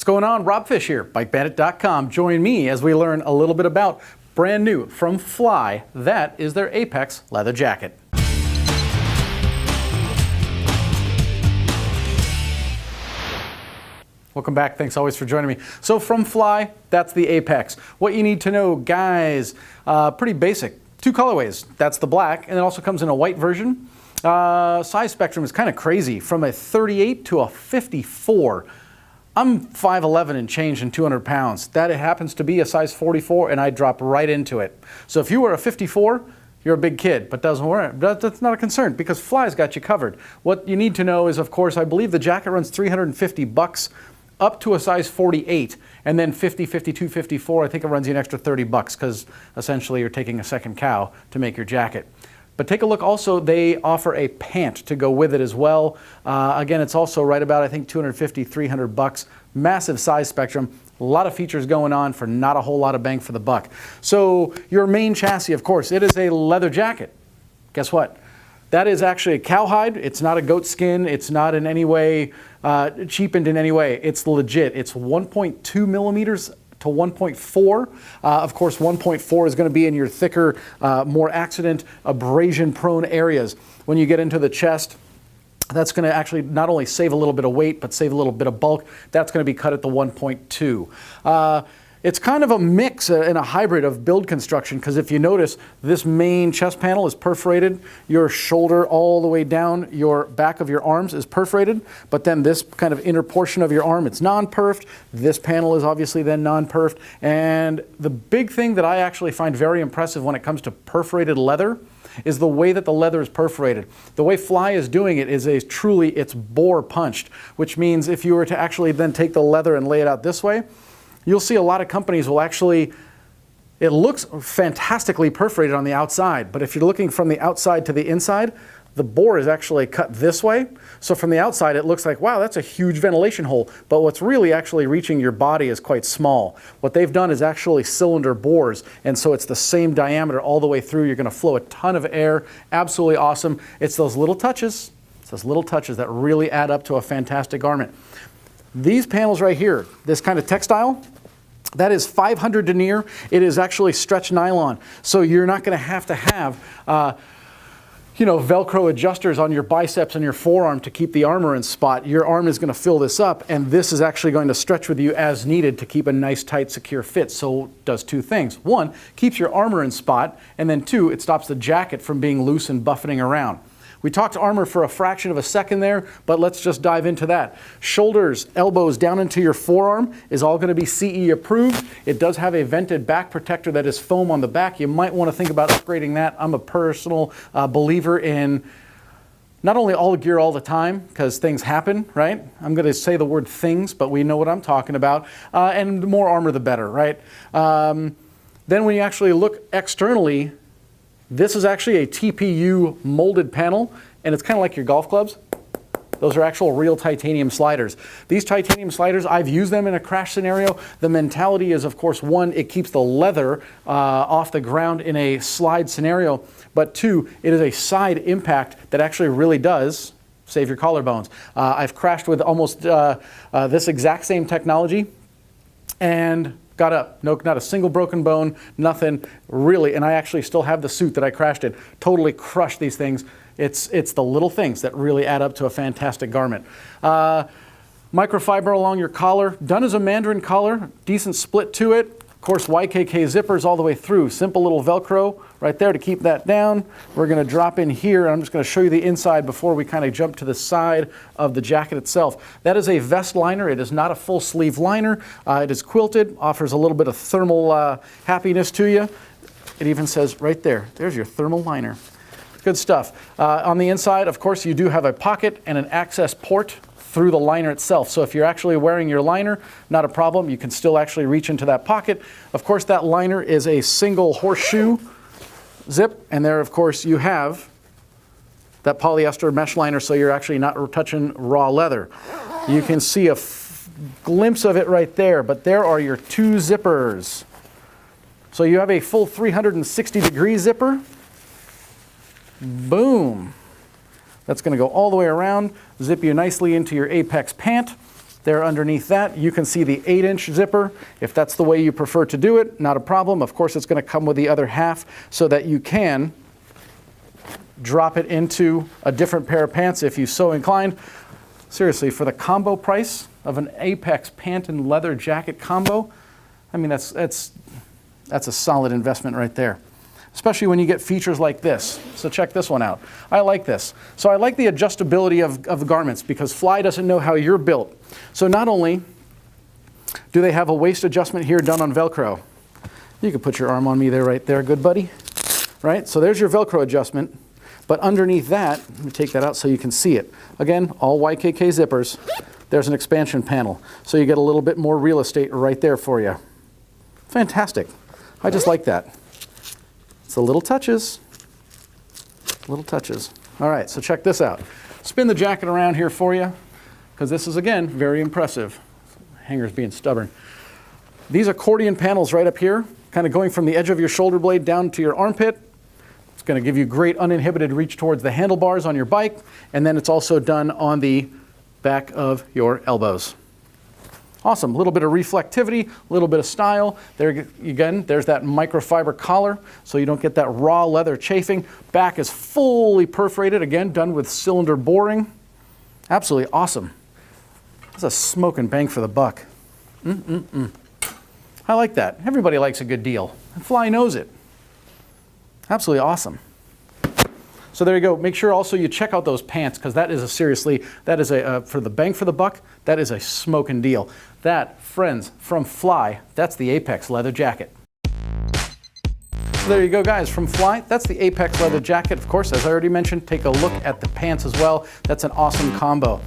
going on? Rob Fish here, BikeBandit.com. Join me as we learn a little bit about brand new from Fly. That is their Apex leather jacket. Welcome back. Thanks always for joining me. So from Fly, that's the Apex. What you need to know, guys, pretty basic. Two colorways. That's the black, and it also comes in a white version. Size spectrum is kind of crazy, from a 38 to a 54. I'm 5'11 and change and 200 pounds. That happens to be a size 44, and I drop right into it. So if you were a 54, you're a big kid, but doesn't worry. That's not a concern because Fly's got you covered. What you need to know is, of course, I believe the jacket runs $350 up to a size 48, and then 50, 52, 54, I think it runs you an extra $30 because essentially you're taking a second cow to make your jacket. But take a look also, they offer a pant to go with it as well. Again, it's also right about, I think, $250, $300. Massive size spectrum. A lot of features going on for not a whole lot of bang for the buck. So your main chassis, of course, it is a leather jacket. Guess what? That is actually a cowhide. It's not a goat skin. It's not in any way cheapened in any way. It's legit. It's 1.2 millimeters to 1.4. Of course, 1.4 is going to be in your thicker, more accident, abrasion-prone areas. When you get into the chest, that's going to actually not only save a little bit of weight, but save a little bit of bulk. That's going to be cut at the 1.2. It's kind of a mix and a hybrid of build construction, because if you notice, this main chest panel is perforated. Your shoulder all the way down your back of your arms is perforated, but then this kind of inner portion of your arm, it's non-perfed. This panel is obviously then non-perfed. And the big thing that I actually find very impressive when it comes to perforated leather is the way that the leather is perforated. The way Fly is doing it is it's bore punched, which means if you were to actually then take the leather and lay it out this way, you'll see a lot of companies will actually, it looks fantastically perforated on the outside, but if you're looking from the outside to the inside, the bore is actually cut this way. So from the outside, it looks like, wow, that's a huge ventilation hole. But what's really actually reaching your body is quite small. What they've done is actually cylinder bores, and so it's the same diameter all the way through. You're going to flow a ton of air. Absolutely awesome. It's those little touches. It's those little touches that really add up to a fantastic garment. These panels right here, this kind of textile, that is 500 denier. It is actually stretch nylon. So you're not going to have Velcro adjusters on your biceps and your forearm to keep the armor in spot. Your arm is going to fill this up, and this is actually going to stretch with you as needed to keep a nice, tight, secure fit. So it does two things. One, keeps your armor in spot, and then two, it stops the jacket from being loose and buffeting around. We talked armor for a fraction of a second there, but let's just dive into that. Shoulders, elbows, down into your forearm is all going to be CE approved. It does have a vented back protector that is foam on the back. You might want to think about upgrading that. I'm a personal believer in not only all gear all the time, because things happen, right? I'm going to say the word things, but we know what I'm talking about. And the more armor, the better, right? Then when you actually look externally, this is actually a TPU molded panel, and it's kind of like your golf clubs. Those are actual real titanium sliders. These titanium sliders, I've used them in a crash scenario. The mentality is, of course, one, it keeps the leather off the ground in a slide scenario, but two, it is a side impact that actually really does save your collarbones. I've crashed with almost this exact same technology, and got up. No, not a single broken bone, nothing really. And I actually still have the suit that I crashed in. Totally crushed these things. It's the little things that really add up to a fantastic garment. Microfiber along your collar, done as a Mandarin collar, decent split to it. Of course, YKK zippers all the way through. Simple little Velcro right there to keep that down. We're going to drop in here, and I'm just going to show you the inside before we kind of jump to the side of the jacket itself. That is a vest liner. It is not a full sleeve liner. It is quilted, offers a little bit of thermal happiness to you. It even says right there, there's your thermal liner. Good stuff. On the inside, of course, you do have a pocket and an access port through the liner itself. So if you're actually wearing your liner, not a problem. You can still actually reach into that pocket. Of course, that liner is a single horseshoe zip, and there, of course, you have that polyester mesh liner, so you're actually not touching raw leather. You can see a glimpse of it right there, but there are your two zippers. So you have a full 360-degree zipper. Boom. That's going to go all the way around, zip you nicely into your Apex pant. There underneath that, you can see the 8-inch zipper. If that's the way you prefer to do it, not a problem. Of course, it's going to come with the other half so that you can drop it into a different pair of pants if you so inclined. Seriously, for the combo price of an Apex pant and leather jacket combo, I mean, that's a solid investment right there, especially when you get features like this. So check this one out. I like this. So I like the adjustability of the garments because Fly doesn't know how you're built. So not only do they have a waist adjustment here done on Velcro. You can put your arm on me there, right there, good buddy. Right? So there's your Velcro adjustment. But underneath that, let me take that out so you can see it. Again, all YKK zippers. There's an expansion panel. So you get a little bit more real estate right there for you. Fantastic. I just like that. It's the little touches. Little touches. All right, so check this out. Spin the jacket around here for you, because this is, again, very impressive. Hanger's being stubborn. These accordion panels right up here, kind of going from the edge of your shoulder blade down to your armpit. It's going to give you great uninhibited reach towards the handlebars on your bike, and then it's also done on the back of your elbows. Awesome, a little bit of reflectivity, a little bit of style. There again, there's that microfiber collar, so you don't get that raw leather chafing. Back is fully perforated, again, done with cylinder boring. Absolutely awesome. That's a smoking bang for the buck. I like that. Everybody likes a good deal, and Fly knows it. Absolutely awesome. So there you go. Make sure also you check out those pants, because that is for the bang for the buck, that is a smoking deal. That, friends, from Fly, that's the Apex leather jacket. So there you go, guys. From Fly, that's the Apex leather jacket. Of course, as I already mentioned, take a look at the pants as well. That's an awesome combo.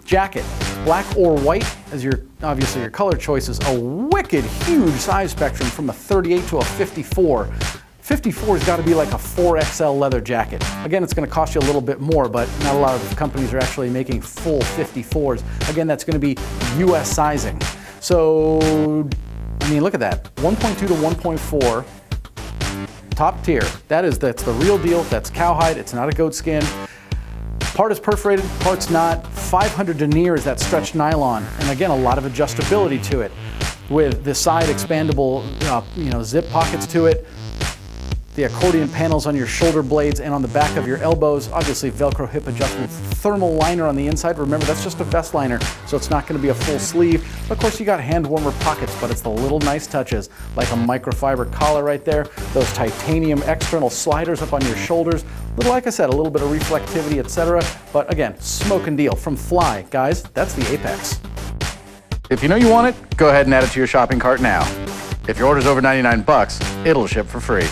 Jacket, black or white, as obviously your color choice is a wicked huge size spectrum from a 38 to a 54. 54's got to be like a 4XL leather jacket. Again, it's going to cost you a little bit more, but not a lot of companies are actually making full 54s. Again, that's going to be US sizing. So, I mean, look at that. 1.2 to 1.4, top tier. That's the real deal. That's cowhide. It's not a goat skin. Part is perforated, part's not. 500 denier is that stretched nylon. And again, a lot of adjustability to it with the side expandable zip pockets to it. The accordion panels on your shoulder blades and on the back of your elbows. Obviously, Velcro hip adjustments. Thermal liner on the inside. Remember, that's just a vest liner, so it's not going to be a full sleeve. Of course, you got hand warmer pockets, but it's the little nice touches, like a microfiber collar right there, those titanium external sliders up on your shoulders. Like I said, a little bit of reflectivity, etc. But again, smoking deal from Fly. Guys, that's the Apex. If you know you want it, go ahead and add it to your shopping cart now. If your order's over 99 bucks, it'll ship for free.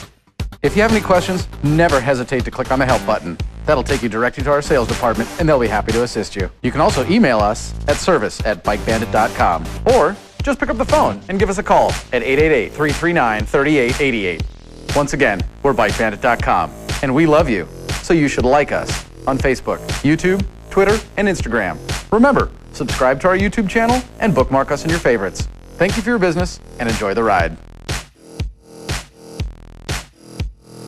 If you have any questions, never hesitate to click on the help button. That'll take you directly to our sales department, and they'll be happy to assist you. You can also email us at service@bikebandit.com, or just pick up the phone and give us a call at 888-339-3888. Once again, we're bikebandit.com, and we love you, so you should like us on Facebook, YouTube, Twitter, and Instagram. Remember, subscribe to our YouTube channel and bookmark us in your favorites. Thank you for your business, and enjoy the ride.